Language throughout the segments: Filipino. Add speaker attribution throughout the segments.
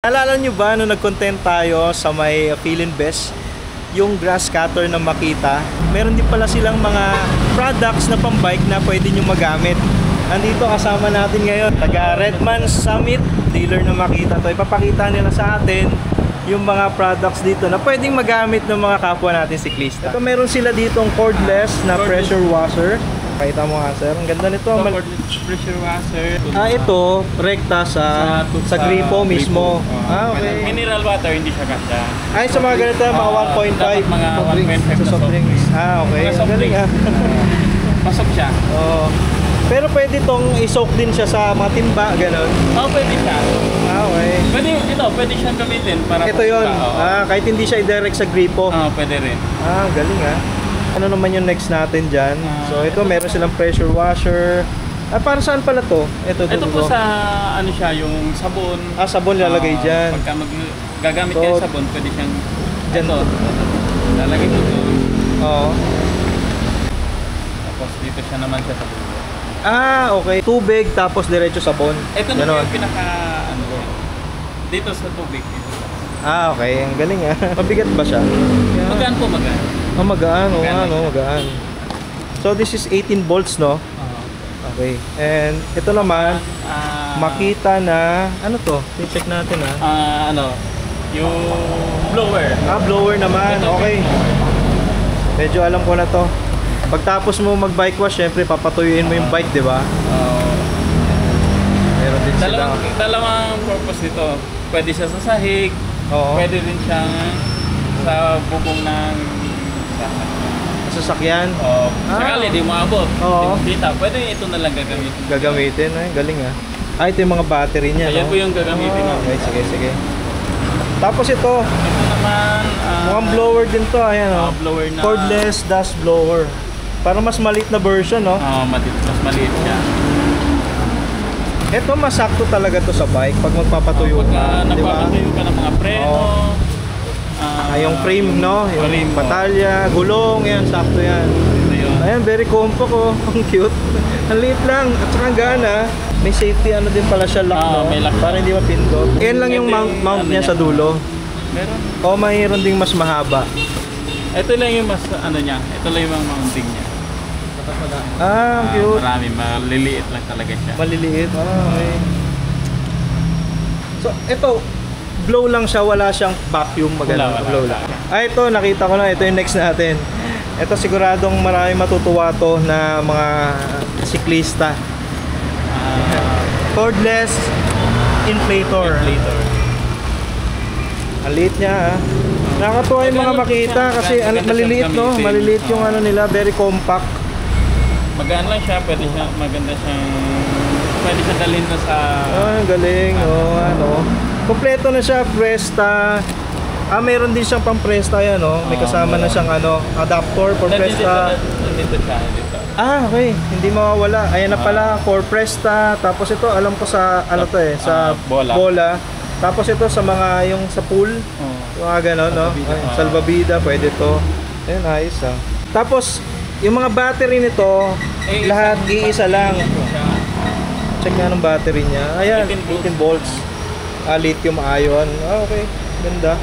Speaker 1: Naalala nyo ba nung nag-content tayo sa may Philinvest, yung grass cutter na Makita, meron din pala silang mga products na pang-bike na pwede nyo magamit. Nandito kasama natin ngayon, taga Redman Summit, dealer na Makita to. Ipapakita nila sa atin yung mga products dito na pwedeng magamit ng mga kapwa natin siklista. Ito meron sila ditong cordless na pressure washer. Pakita mo nga sir, ang ganda nito.
Speaker 2: Cordless pressure washer.
Speaker 1: Ito, rekta sa gripo mismo. Okay.
Speaker 2: Mineral water, hindi siya kasya.
Speaker 1: Ay, sa mga ganito, mga 1.5
Speaker 2: mga 1.5
Speaker 1: sa soft drinks. Okay, ang galing ah.
Speaker 2: Pasok siya.
Speaker 1: Oo. Pero pwede itong i-soak din siya sa mga timba, gano'n?
Speaker 2: Oo, pwede siya.
Speaker 1: Okay.
Speaker 2: Pwede siyang gamitin para
Speaker 1: ito yun, kahit hindi siya i-direct sa gripo.
Speaker 2: Pwede rin.
Speaker 1: Galing ah. Ano naman yung next natin dyan? So ito, meron silang pressure washer. Para saan pala to? Ito
Speaker 2: po sa, ano siya, yung sabon.
Speaker 1: Sabon lalagay dyan.
Speaker 2: Pagka gagamit kayo sabon, pwede siyang dyan to. Lalagay mo to.
Speaker 1: Oo.
Speaker 2: Tapos dito siya naman siya sa dulo.
Speaker 1: Okay. Tubig tapos diretso sabon.
Speaker 2: Ito na yung pinaka ano dito sa tubig.
Speaker 1: Okay. Ang galing ah. Mabigat ba siya?
Speaker 2: Magaan po, magaan.
Speaker 1: Magaan. Magaan. So this is 18 volts, no? Okay. And ito naman, Makita na ano to? I-check natin ah.
Speaker 2: Yung blower.
Speaker 1: Blower naman. Okay. Medyo alam ko na to. Pagtapos mo mag-bike wash, syempre papatuyuin mo yung bike, di ba? Meron din sila.
Speaker 2: Dalawang purpose nito. Pwede siya sa sahig. Pwede rin siyang sa bubong ng
Speaker 1: sasakyan.
Speaker 2: Sakali, di mo abot. Di mo kita. Pwede ito na lang gagamitin.
Speaker 1: Gagamitin, galing ah. Ito yung mga battery niya.
Speaker 2: Ayan po yung gagamitin.
Speaker 1: Okay, sige. Tapos ito
Speaker 2: naman,
Speaker 1: mukhang blower din to. Ayan
Speaker 2: blower na
Speaker 1: cordless dust blower. Para mas maliit na version, no?
Speaker 2: Mas maliit siya.
Speaker 1: Ito masakto talaga to sa bike pag magpapatuyo
Speaker 2: ka, nagpapatuyo ka ng mga preno.
Speaker 1: Yung frame, no? Yung patalya, gulong, yan, sakto yan. Ayan, very compact oh. Ang cute. Ang liit lang. At saka gana. May safety ano din pala siya lock, no?
Speaker 2: May lock
Speaker 1: para hindi mapindot. Yan lang yung mount niya sa dulo.
Speaker 2: Meron.
Speaker 1: Mayroon ding mas mahaba.
Speaker 2: Ito lang yung mas niya. Ito lang yung mounting niya.
Speaker 1: Cute.
Speaker 2: Marami, maliliit lang talaga siya.
Speaker 1: Maliliit. Okay. So, ito blow lang siya, wala siyang vacuum, maganda. Blow lang. Ito nakita ko na, ito yung next natin. Ito siguradong marami matutuwa to na mga siklista. Cordless inflator. Ang liit niya nakakatuwa yung mga Makita kasi maliliit, no? Maliliit yung ano nila, very compact.
Speaker 2: Magaan lang siya, pwede siya, maganda siyang pwede siya dalhin na sa
Speaker 1: galing, kompleto na siya, Presta. Meron din siyang pang Presta yan, may kasama na siyang adapter for Presta.
Speaker 2: Dito siya, dito.
Speaker 1: Okay, hindi mawawala. Ayan na pala, for Presta. Tapos ito, alam ko sa sa bola. Tapos ito sa mga yung sa pool. Mga ganon, no? Salvavida, pwede to. Ayan, ayos Tapos yung mga battery nito, lahat iisa lang. Check nga ng battery niya. Ayan, 18 volts. Lithium ion. Okay, ganda.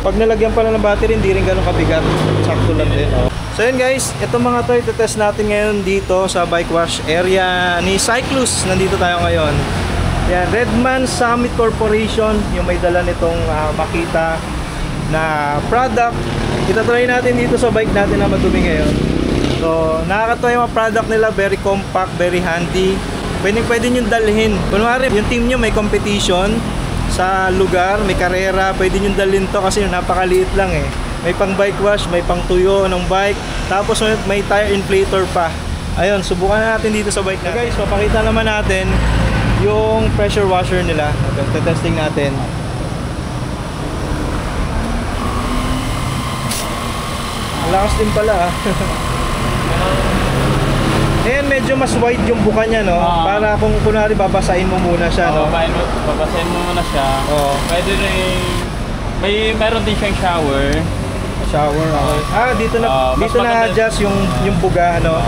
Speaker 1: Pag nalagyan pala ng battery, hindi rin ganun kabigat. Sakto lang din. So yun guys, ito mga to, itetest natin ngayon dito sa bike wash area ni Cyclus. Nandito tayo ngayon. Yan, Redman Summit Corporation, yung may dala nitong Makita na product. Itatry natin dito sa bike natin na madumi ngayon. So, nakakatawa yung mga product nila, very compact, very handy. Pwede nyo dalhin. Kunwari, yung team nyo may competition sa lugar, may karera, pwede nyo dalhin to kasi napakaliit lang May pang bike wash, may pang tuyo ng bike, tapos may tire inflator pa. Ayun, subukan natin dito sa bike natin. Guys, papakita naman natin yung pressure washer nila. Testing natin. Lakas din pala Ayan, medyo mas wide yung buka niya, no? Para kung kunwari babasahin mo muna siya, no?
Speaker 2: Babasahin mo muna siya. Pwede rin, meron din siyang shower. Okay. Dito na adjust yung buga, ano?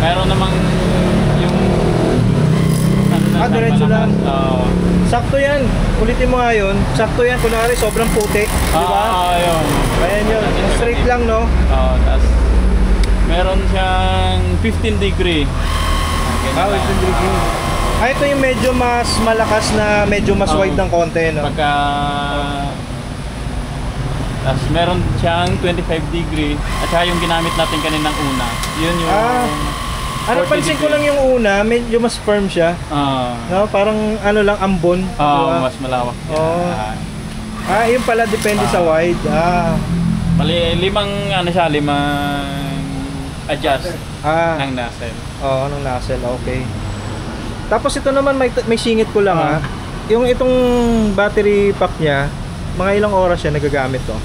Speaker 2: Meron namang yung
Speaker 1: diretso lang. Sakto yan. Ulitin mo nga yun. Sakto yan. Kunwari, sobrang putik. Di ba?
Speaker 2: Ayun.
Speaker 1: Ayan yun. Straight lang, no?
Speaker 2: Tapos meron siyang 15 degree.
Speaker 1: 15 degree. Ito yung medyo mas malakas na, medyo mas wide ng konti, no?
Speaker 2: Tapos meron siyang 25 degree. At saka yung ginamit natin kaninang una. Yun yung...
Speaker 1: Ano, pansin ko lang yung una, medyo mas firm siya. No? Parang ano lang, ambon.
Speaker 2: Mas malawak.
Speaker 1: Yun pala, depende sa wide.
Speaker 2: Mali, limang adjust ng nozzle.
Speaker 1: Ng nozzle, okay. Tapos ito naman, may singit ko lang Yung itong battery pack niya, mga ilang oras siya nagagamit to?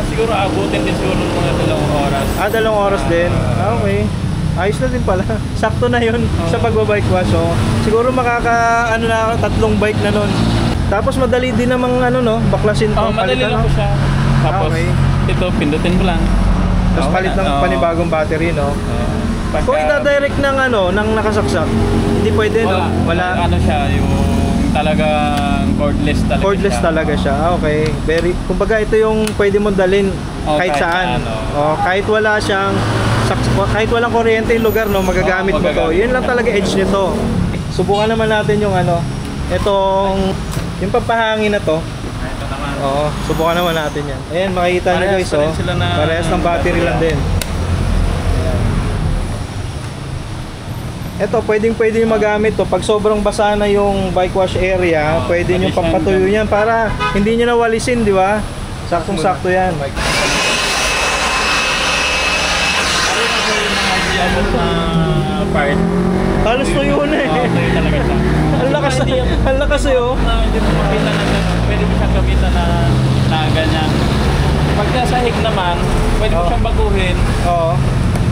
Speaker 2: Siguro abutin din siguro mga 2 oras.
Speaker 1: 2 oras din? Okay. Ayos na din pala. Sakto na yun sa pagbabike wash. So, siguro na 3 bike na nun. Tapos madali din namang baklasin to.
Speaker 2: Madali lang po siya. Tapos ito, pindutin mo lang.
Speaker 1: Tapos palit ng panibagong battery, no? Kung ida-direct ng ng nakasaksak, hindi pwede, no?
Speaker 2: Wala. Ano siya, yung talagang cordless talaga siya.
Speaker 1: Cordless talaga siya. Okay. Kumbaga ito yung pwede mong dalhin kahit saan. Kahit wala siyang kahit walang kuryente yung lugar, no, magagamit mo to. Yun lang talaga edge nito. Subukan naman natin yung yung pampahangin na to.
Speaker 2: Ito naman.
Speaker 1: Subukan naman natin yan. Ayan, makikita niyo guys, parehas ng battery lang din. Ito, pwede yung magamit to. Pag sobrang basa na yung bike wash area, pwede nyo pampatuyo yan para hindi nyo nawalisin, di ba? Saktong-sakto yan. Halos tuyo na eh.
Speaker 2: Tuyo talaga siya.
Speaker 1: Ang lakas sa'yo.
Speaker 2: Hindi mo makita na pwede mo siyang gamitan na ganyan. Pag nasa hig naman, pwede mo siyang baguhin.
Speaker 1: Oo.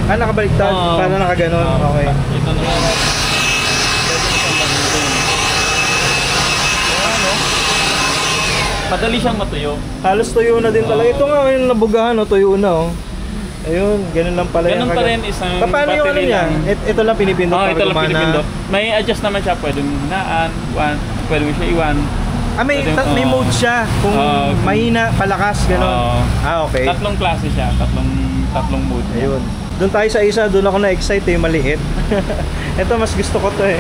Speaker 1: Nakabaliktad, para nakaganon. Okay.
Speaker 2: Ito naman. Pwede mo siyang baguhin. Madali siyang matuyo.
Speaker 1: Halos tuyo na din talaga. Ito nga yung nabugahan, tuyo na. Ayun, ganun lang pala.
Speaker 2: Ganun pa rin, isang
Speaker 1: paano yung niya? Ito lang pinipindot para
Speaker 2: ito lang
Speaker 1: gumana.
Speaker 2: pinipindot. May adjust naman siya, pwede mo hinaan, pwede mo siya iwan.
Speaker 1: May mode siya. Kung mahina, palakas, gano'n. Okay.
Speaker 2: 3 klase siya, tatlong mode.
Speaker 1: Ayun. Doon tayo sa isa, doon ako na-excite yung maliit. Ito, mas gusto ko to eh.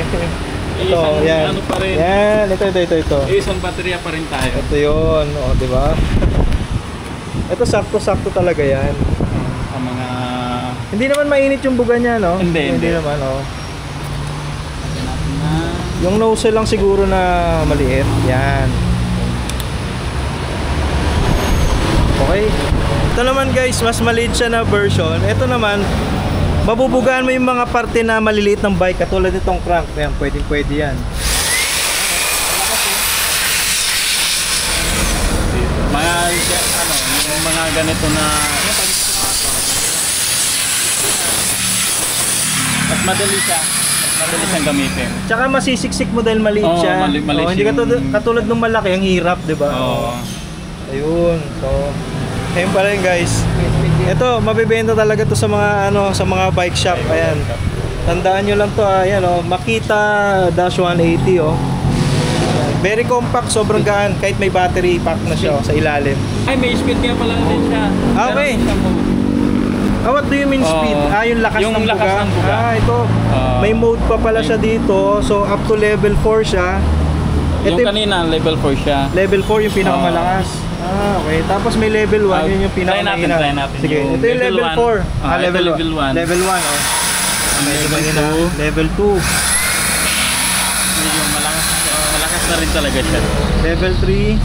Speaker 1: Ito, yan.
Speaker 2: Pa rin.
Speaker 1: Yan, ito.
Speaker 2: Isang baterya pa rin tayo.
Speaker 1: Ito yun, di ba? Ito, sakto-sakto talaga yan. Hindi naman mainit yung buga niya, no? Hindi naman, Yung nozzle lang siguro na maliit. Yan. Okay. Ito naman guys, mas maliit siya na version. Ito naman, mabubugaan mo yung mga parte na maliliit ng bike katulad nitong crank. Yan, pwede yan.
Speaker 2: Mga ganito na mas madali siyang gamitin.
Speaker 1: Tsaka masisiksik mo dahil maliit siya. Hindi katulad ng malaki, ang hirap, di ba? Ayun. So, ayun pala yun guys. Ito, mabibenta talaga to sa mga bike shop. Ayan. Tandaan nyo lang to, ayan Makita -180 Very compact, sobrang gaan kahit may battery pack na siya sa ilalim.
Speaker 2: Ay, may speed nga pala din siya.
Speaker 1: Okay. What do you mean speed? Yung lakas ng buga. Ito. May mode pa pala siya dito. So up to level 4 siya.
Speaker 2: Yung kanina level 4 siya.
Speaker 1: Level 4 yung pinakamalakas. Okay. Tapos may level 1, yun yung pinakamahina.
Speaker 2: Try natin.
Speaker 1: Sige, ito yung level 4.
Speaker 2: Level 1.
Speaker 1: Level 1, Level 2.
Speaker 2: Medyo malakas na rin talaga siya.
Speaker 1: Level 3.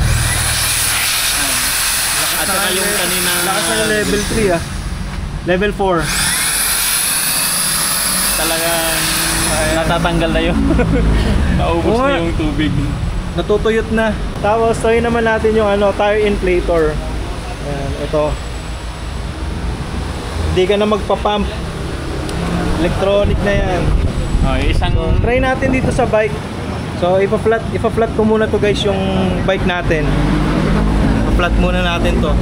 Speaker 2: At saka yung kanina
Speaker 1: lakas na yung level 3 Level 4.
Speaker 2: Talagang natatanggal na yun. Naubos na yung tubig.
Speaker 1: Natutuyot na. Tapos try naman natin yung tire inflator. Ayan, ito. Hindi ka na magpa-pump. Electronic na yan.
Speaker 2: So,
Speaker 1: try natin dito sa bike. So ipa-flat ko muna to guys yung bike natin. Ipa-flat muna natin to.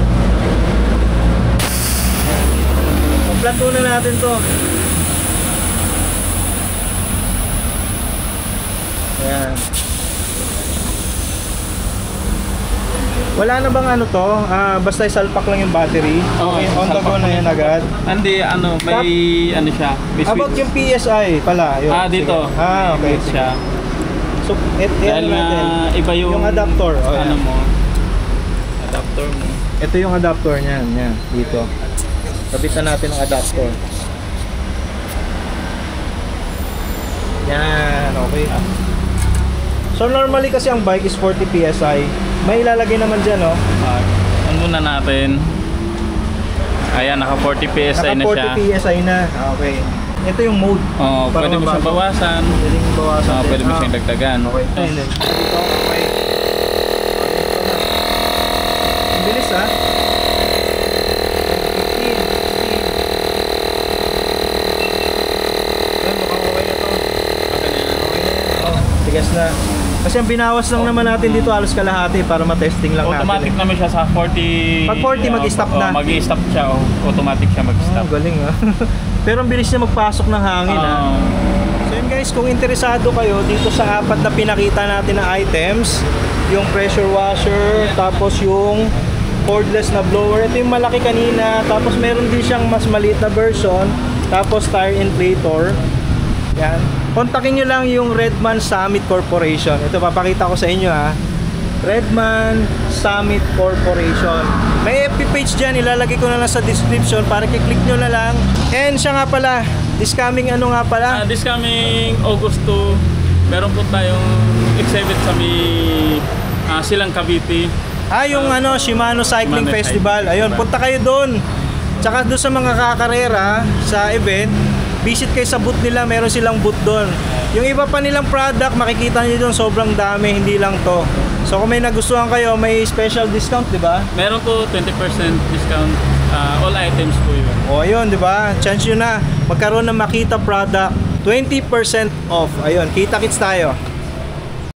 Speaker 1: Flat muna natin to. Ayan. Wala na bang ano to? Basta isalpak lang yung battery. Okay, on the go na yan agad.
Speaker 2: Hindi, may ano siya. May
Speaker 1: About yung PSI pala. Yun,
Speaker 2: dito.
Speaker 1: Okay.
Speaker 2: Siya.
Speaker 1: So,
Speaker 2: dahil nga iba yung
Speaker 1: adapter.
Speaker 2: Mo. Adapter mo.
Speaker 1: Ito yung adapter niyan. Yan, dito. Sabitan natin ang adapter. Yan, okay. So normally kasi ang bike is 40 PSI. May ilalagay naman dyan, no?
Speaker 2: Ano muna natin? Ayan, naka 40 PSI na siya.
Speaker 1: Naka 40 PSI na. Okay. Ito yung mode.
Speaker 2: Pwede mo siyang bawasan.
Speaker 1: Pwede mo bawasan.
Speaker 2: Pwede mo siyang dagdagan.
Speaker 1: Okay. Dito, okay. Ang bilis, ha? 15. Tigas na. Kasi ang binawas lang naman natin dito halos kalahati para matesting lang natin.
Speaker 2: Automatic naman siya sa 40.
Speaker 1: Pag 40 mag-stop na.
Speaker 2: Mag-i-stop siya. Automatic siya mag-stop.
Speaker 1: Galing ha. Pero ang bilis niya magpasok ng hangin ha. So yun guys, kung interesado kayo dito sa apat na pinakita natin na items, yung pressure washer, tapos yung cordless na blower, ito yung malaki kanina, tapos meron din siyang mas maliit na version, tapos tire inflator. Yan. Kontakin nyo lang yung Redman Summit Corporation. Ito papakita ko sa inyo ha. Redman Summit Corporation. May FB page dyan, ilalagay ko na lang sa description para kiklik nyo na lang. And siya nga pala, this coming
Speaker 2: this coming August 2, meron po tayong exhibit sa Silang Cavite.
Speaker 1: Yung Shimano Cycling Festival. Ayun, punta kayo doon. Tsaka doon sa mga kakarera sa event, visit kayo sa booth nila, meron silang booth doon. Yung iba pa nilang product, makikita niyo doon, sobrang dami, hindi lang to. So kung may nagustuhan kayo, may special discount, di ba?
Speaker 2: Meron po 20% discount, all items po yun.
Speaker 1: Ayun, di ba? Chance yun na magkaroon ng Makita product, 20% off. Ayun, kita-kits tayo.